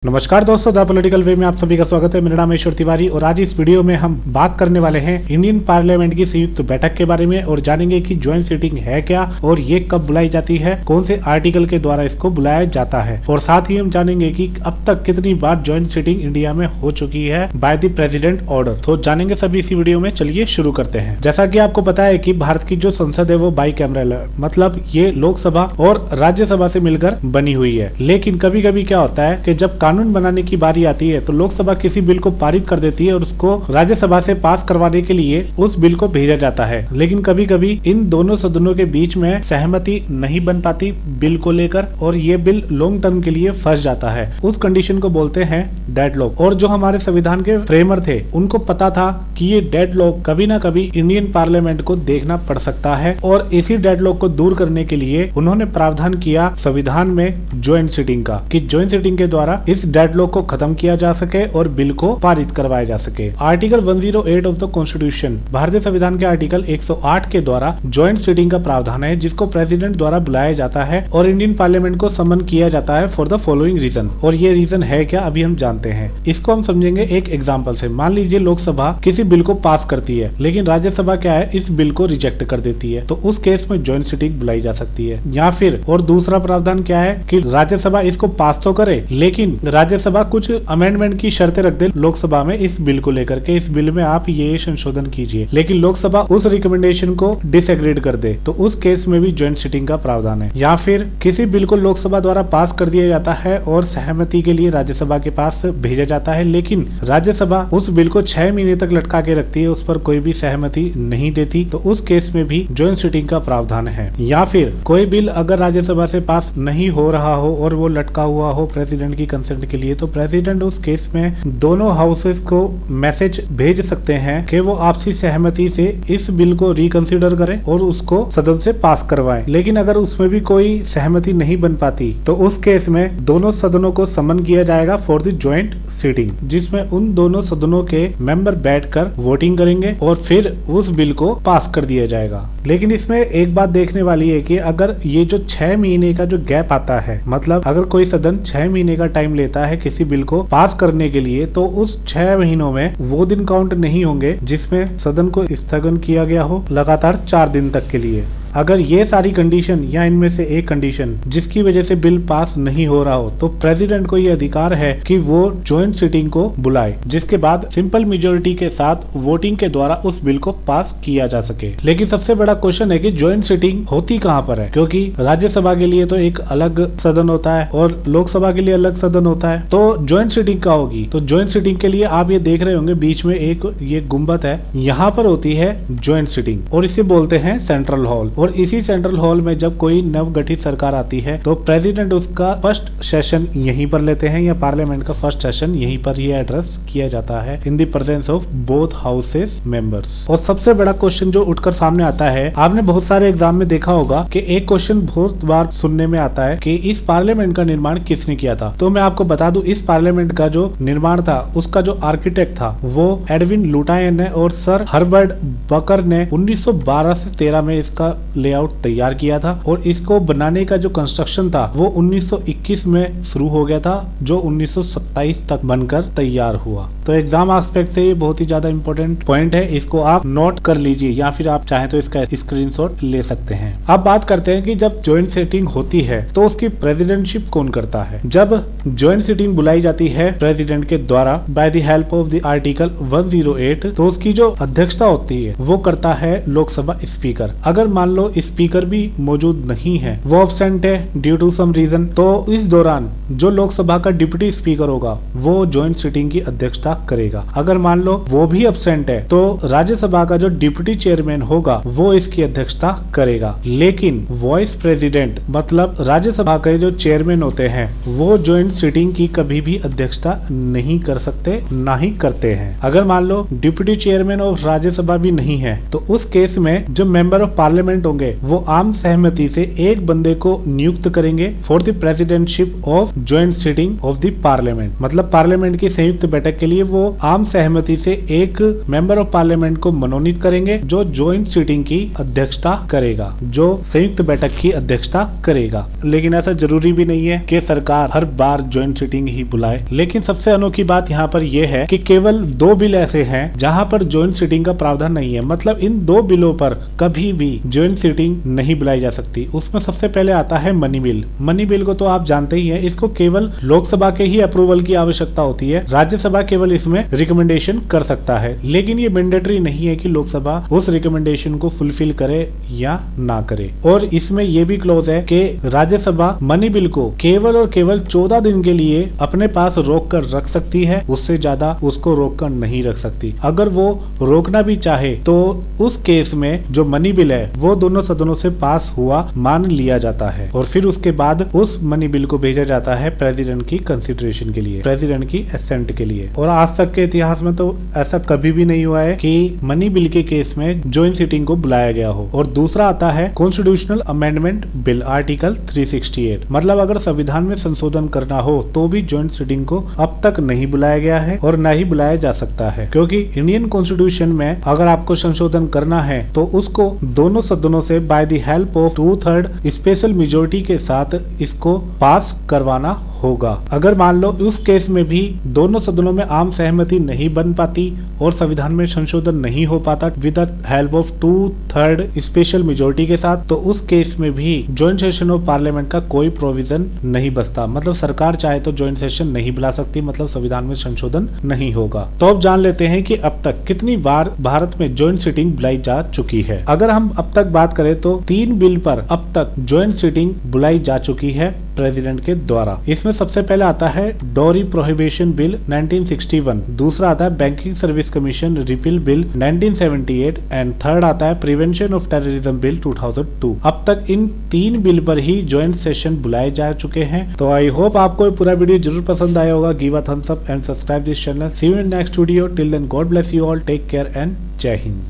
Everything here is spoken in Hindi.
नमस्कार दोस्तों, द पॉलिटिकल वे में आप सभी का स्वागत है। मेरा नाम ईश्वर तिवारी और आज इस वीडियो में हम बात करने वाले हैं इंडियन पार्लियामेंट की संयुक्त बैठक के बारे में और जानेंगे कि ज्वाइंट सीटिंग है क्या और ये कब बुलाई जाती है, कौन से आर्टिकल के द्वारा इसको बुलाया जाता है और साथ ही हम जानेंगे कि अब तक कितनी बार ज्वाइंट सीटिंग इंडिया में हो चुकी है बाय द प्रेसिडेंट ऑर्डर। तो जानेंगे सभी इसी वीडियो में। चलिए शुरू करते हैं। जैसा की आपको पता है कि भारत की जो संसद है वो बाई कैमरल है, मतलब ये लोकसभा और राज्यसभा से मिलकर बनी हुई है। लेकिन कभी कभी क्या होता है कि जब कानून बनाने की बारी आती है तो लोकसभा किसी बिल को पारित कर देती है और उसको राज्यसभा से पास करवाने के लिए उस बिल को भेजा जाता है। लेकिन कभी कभी इन दोनों सदनों के बीच में सहमति नहीं बन पाती बिल को लेकर और ये बिल लॉन्ग टर्म के लिए फंस जाता है। उस कंडीशन को बोलते हैं डेडलॉक। और जो हमारे संविधान के फ्रेमर थे उनको पता था कि ये डेडलॉक कभी ना कभी इंडियन पार्लियामेंट को देखना पड़ सकता है और इसी डेडलॉक को दूर करने के लिए उन्होंने प्रावधान किया संविधान में ज्वाइंट सीटिंग का, कि ज्वाइंट सीटिंग के द्वारा इस डेडलॉक को खत्म किया जा सके और बिल को पारित करवाया जा सके। आर्टिकल 108 ऑफ द कॉन्स्टिट्यूशन, भारतीय संविधान के आर्टिकल 108 के द्वारा ज्वाइंट सीटिंग का प्रावधान है, जिसको प्रेसिडेंट द्वारा बुलाया जाता है और इंडियन पार्लियामेंट को समन किया जाता है फॉर द फॉलोइंग रीजन। और ये रीजन है क्या, अभी हम जानते हैं। इसको हम समझेंगे एक एग्जाम्पल से। मान लीजिए लोकसभा किसी बिल को पास करती है लेकिन राज्यसभा क्या है, इस बिल को रिजेक्ट कर देती है, तो उस केस में ज्वाइंट सीटिंग बुलाई जा सकती है। या फिर और दूसरा प्रावधान क्या है कि राज्यसभा इसको पास तो करे लेकिन राज्यसभा कुछ अमेंडमेंट की शर्तें रख दे लोकसभा में इस बिल को लेकर के, इस बिल में आप ये संशोधन कीजिए, लेकिन लोकसभा उस रिकमेंडेशन को डिसएग्रीड कर दे, तो उस केस में भी ज्वाइंट सीटिंग का प्रावधान है। या फिर किसी बिल को लोकसभा द्वारा पास कर दिया जाता है और सहमति के लिए राज्यसभा के पास भेजा जाता है, लेकिन राज्यसभा उस बिल को 6 महीने तक लटका के रखती है, उस पर कोई भी सहमति नहीं देती, तो उस केस में भी ज्वाइंट सीटिंग का प्रावधान है। या फिर कोई बिल अगर राज्यसभा से पास नहीं हो रहा हो और वो लटका हुआ हो प्रेसिडेंट की कंसेंट के लिए, तो प्रेसिडेंट उस केस में दोनों हाउसेस को मैसेज भेज सकते हैं कि वो आपसी सहमति से इस बिल को रिकंसिडर करें और उसको सदन से पास करवाएं। लेकिन अगर उसमें भी कोई सहमति नहीं बन पाती तो उस केस में दोनों सदनों को समन किया जाएगा फॉर द ज्वाइंट सीटिंग, जिसमें उन दोनों सदनों के मेंबर बैठकर वोटिंग करेंगे और फिर उस बिल को पास कर दिया जाएगा। लेकिन इसमें एक बात देखने वाली है कि अगर ये जो 6 महीने का जो गैप आता है, मतलब अगर कोई सदन 6 महीने का टाइम लेता है किसी बिल को पास करने के लिए, तो उस 6 महीनों में वो दिन काउंट नहीं होंगे जिसमें सदन को स्थगन किया गया हो लगातार 4 दिन तक के लिए। अगर ये सारी कंडीशन या इनमें से एक कंडीशन जिसकी वजह से बिल पास नहीं हो रहा हो, तो प्रेसिडेंट को ये अधिकार है कि वो ज्वाइंट सीटिंग को बुलाए, जिसके बाद सिंपल मेजोरिटी के साथ वोटिंग के द्वारा उस बिल को पास किया जा सके। लेकिन सबसे बड़ा क्वेश्चन है कि ज्वाइंट सीटिंग होती कहाँ पर है, क्योंकि राज्यसभा के लिए तो एक अलग सदन होता है और लोकसभा के लिए अलग सदन होता है, तो ज्वाइंट सीटिंग कहाँ होगी। तो ज्वाइंट सीटिंग के लिए आप ये देख रहे होंगे बीच में एक ये गुम्बद है, यहाँ पर होती है ज्वाइंट सीटिंग और इसे बोलते हैं सेंट्रल हॉल। और इसी सेंट्रल हॉल में जब कोई नवगठित सरकार आती है तो प्रेसिडेंट उसका फर्स्ट सेशन यहीं पर लेते हैं, या पार्लियामेंट का फर्स्ट सेशन यहीं पर ये एड्रेस किया जाता है in the presence of both houses members. और सबसे बड़ा क्वेश्चन जो उठकर सामने आता है, आपने बहुत सारे एग्जाम में देखा होगा कि एक क्वेश्चन बहुत बार सुनने में आता है कि इस पार्लियामेंट का निर्माण किसने किया था। तो मैं आपको बता दूं, इस पार्लियामेंट का जो निर्माण था उसका जो आर्किटेक्ट था वो एडविन लुटायन है और सर हर्बर्ट बकर ने 1912 से 13 में इसका लेआउट तैयार किया था। और इसको बनाने का जो कंस्ट्रक्शन था वो 1921 में शुरू हो गया था, जो 1927 तक बनकर तैयार हुआ। तो एग्जाम एस्पेक्ट से ये बहुत ही ज्यादा इंपॉर्टेंट पॉइंट है, इसको आप नोट कर लीजिए या फिर आप चाहें तो इसका स्क्रीनशॉट ले सकते हैं। अब बात करते हैं कि जब ज्वाइंट सीटिंग होती है तो उसकी प्रेसिडेंटशिप कौन करता है। जब ज्वाइंट सीटिंग बुलाई जाती है प्रेसिडेंट के द्वारा by the help of the article 108, तो उसकी जो अध्यक्षता होती है वो करता है लोकसभा स्पीकर। अगर मान लो स्पीकर भी मौजूद नहीं है, वो एब्सेंट है ड्यू टू सम रीजन, तो इस दौरान जो लोकसभा का डिप्टी स्पीकर होगा वो ज्वाइंट सीटिंग की अध्यक्षता करेगा। अगर मान लो वो भी एब्सेंट है तो राज्यसभा का जो डिप्टी चेयरमैन होगा वो इसकी अध्यक्षता करेगा। लेकिन वाइस प्रेसिडेंट मतलब राज्यसभा के जो चेयरमैन होते हैं वो ज्वाइंट सीटिंग की कभी भी अध्यक्षता नहीं कर सकते, ना ही करते हैं। अगर मान लो डिप्टी चेयरमैन ऑफ राज्यसभा भी नहीं है तो उस केस में जो मेंबर ऑफ पार्लियामेंट होंगे वो आम सहमति से एक बंदे को नियुक्त करेंगे for the presidentship of joint sitting of the parliament. मतलब पार्लियामेंट की संयुक्त बैठक के लिए वो आम सहमति से एक मेंबर ऑफ पार्लियामेंट को मनोनीत करेंगे जो ज्वाइंट सिटिंग की अध्यक्षता करेगा, जो संयुक्त बैठक की अध्यक्षता करेगा। लेकिन ऐसा जरूरी भी नहीं है कि सरकार हर बार ज्वाइंट सिटिंग ही बुलाए। लेकिन सबसे अनोखी बात यहाँ पर यह है कि केवल 2 बिल ऐसे हैं जहां पर ज्वाइंट सिटिंग का प्रावधान नहीं है। मतलब इन 2 बिलों पर कभी भी ज्वाइंट सिटिंग नहीं बुलाई जा सकती। उसमें सबसे पहले आता है मनी बिल। मनी बिल को तो आप जानते ही हैं, इसको केवल लोकसभा के ही अप्रूवल की आवश्यकता होती है। राज्यसभा केवल इसमें रिकमेंडेशन कर सकता है, लेकिन ये मैंडेटरी नहीं है कि लोकसभा उस रिकमेंडेशन को फुलफिल करे या ना करे। और इसमें यह भी क्लॉज है कि राज्यसभा मनी बिल को केवल और केवल 14 दिन के लिए अपने पास रोक कर रख सकती है, उससे ज्यादा उसको रोक कर नहीं रख सकती। अगर वो रोकना भी चाहे तो उस केस में जो मनी बिल है वो दोनों सदनों से पास हुआ मान लिया जाता है और फिर उसके बाद उस मनी बिल को भेजा जाता है प्रेसिडेंट की कंसिडरेशन के लिए, प्रेसिडेंट की असेंट के लिए। और आज तक के इतिहास में तो ऐसा कभी भी नहीं हुआ है कि मनी बिल के केस में ज्वाइंट सिटिंग को बुलाया गया हो। और दूसरा आता है कॉन्स्टिट्यूशनल अमेंडमेंट बिल आर्टिकल 368। मतलब अगर संविधान में संशोधन करना हो तो भी ज्वाइंट सिटिंग को अब तक नहीं बुलाया गया है और न ही बुलाया जा सकता है, क्योंकि इंडियन कॉन्स्टिट्यूशन में अगर आपको संशोधन करना है तो उसको दोनों सदनों से by the help of 2/3 special majority के साथ इसको पास करवाना होगा। अगर मान लो उस केस में भी दोनों सदनों में आम सहमति नहीं बन पाती और संविधान में संशोधन नहीं हो पाता with the help of 2/3 special majority के साथ, तो उस केस में भी ज्वाइंट सेशन ऑफ पार्लियामेंट का कोई प्रोविजन नहीं बचता। मतलब सरकार चाहे तो ज्वाइंट सेशन नहीं बुला सकती, मतलब संविधान में संशोधन नहीं होगा। तो अब जान लेते हैं कि अब तक कितनी बार भारत में ज्वाइंट सिटिंग बुलाई जा चुकी है। अगर हम अब तक बात करें तो 3 बिल पर अब तक ज्वाइंट सिटिंग बुलाई जा चुकी है प्रेसिडेंट के द्वारा। इसमें सबसे पहले आता है डोरी प्रोहिबिशन बिल 1961, दूसरा आता है banking service commission repeal bill 1978 and third आता है प्रिवेंशन ऑफ टेररिज्म बिल 2002। अब तक इन 3 बिल पर ही ज्वाइंट सेशन बुलाए जा चुके हैं। तो आई होप आपको ये पूरा वीडियो जरूर पसंद आया होगा। Give a thumbs up and subscribe this channel. See you in next video. Till then God bless you all, take care and Jai Hind.